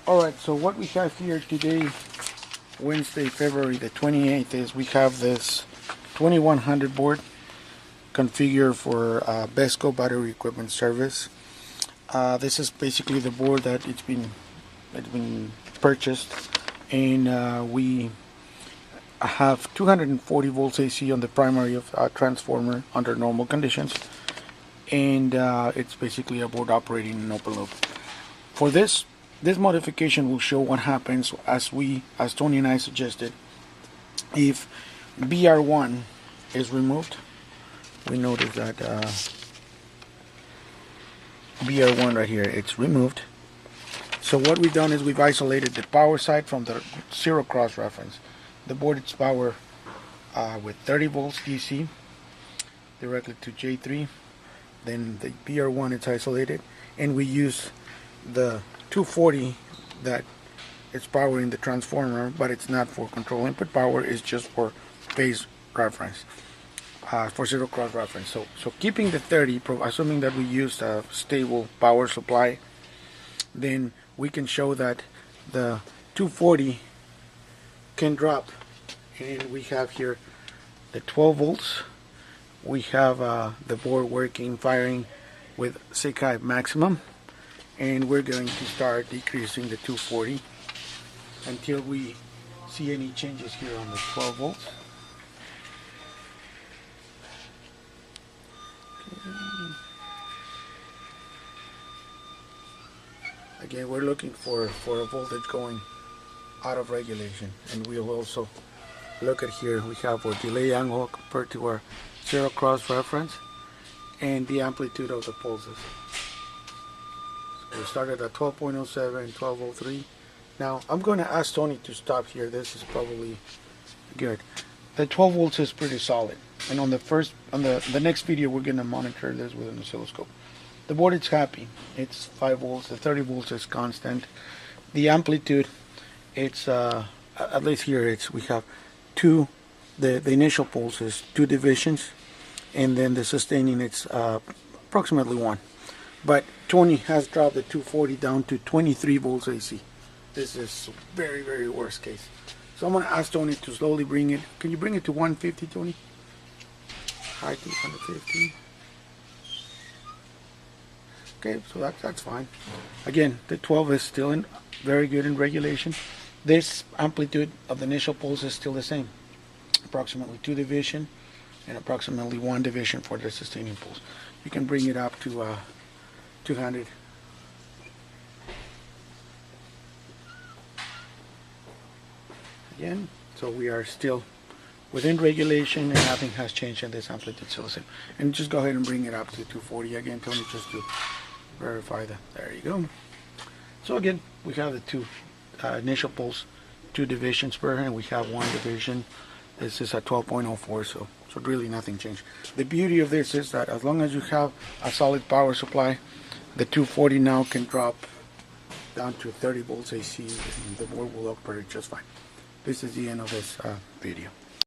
Alright, so what we have here today, Wednesday, February the 28th, is we have this 2100 board configured for BESCO battery equipment service. This is basically the board that it's been purchased, and we have 240 volts AC on the primary of transformer under normal conditions, and it's basically a board operating in open loop. For this modification will show what happens as Tony and I suggested. If BR1 is removed, we notice that BR1 right here, it's removed. So what we've done is we've isolated the power side from the zero cross reference. The board is power with 30 volts DC directly to J3. Then the BR1 is isolated, and we use the 240 that is powering the transformer, but it's not for control input power, it's just for phase reference, for zero cross reference. So keeping the 30, assuming that we use a stable power supply, then we can show that the 240 can drop, and we have here the 12 volts. We have the board working, firing with SIG maximum, and we're going to start decreasing the 240 until we see any changes here on the 12 volts. Again, we're looking for a voltage going out of regulation, and we'll also look at here. We have our delay angle compared to our zero cross reference and the amplitude of the pulses. So we started at 12.07, 12.03. Now I'm going to ask Tony to stop here. This is probably good. The 12 volts is pretty solid, and on the next video we're going to monitor this with an oscilloscope. The board is happy. It's 5 volts. The 30 volts is constant. The amplitude, it's at least here we have two. The initial pulse is 2 divisions, and then the sustaining it's approximately 1. But Tony has dropped the 240 down to 23 volts AC. This is very, very worst case. So I'm going to ask Tony to slowly bring it. Can you bring it to 150, Tony? High to 150. Okay, so that's fine. Again, the 12 is still very good in regulation. This amplitude of the initial pulse is still the same, approximately 2 division and approximately 1 division for the sustaining pulse. You can bring it up to 200. Again, so we are still within regulation, and nothing has changed in this amplitude still the same. And just go ahead and bring it up to 240 again, Tony, just to verify that. There you go. So again, we have the 2 initial pulse, 2 divisions per, and we have 1 division. This is at 12.04, so really nothing changed. The beauty of this is that as long as you have a solid power supply, the 240 now can drop down to 30 volts AC, and the board will operate just fine. This is the end of this video.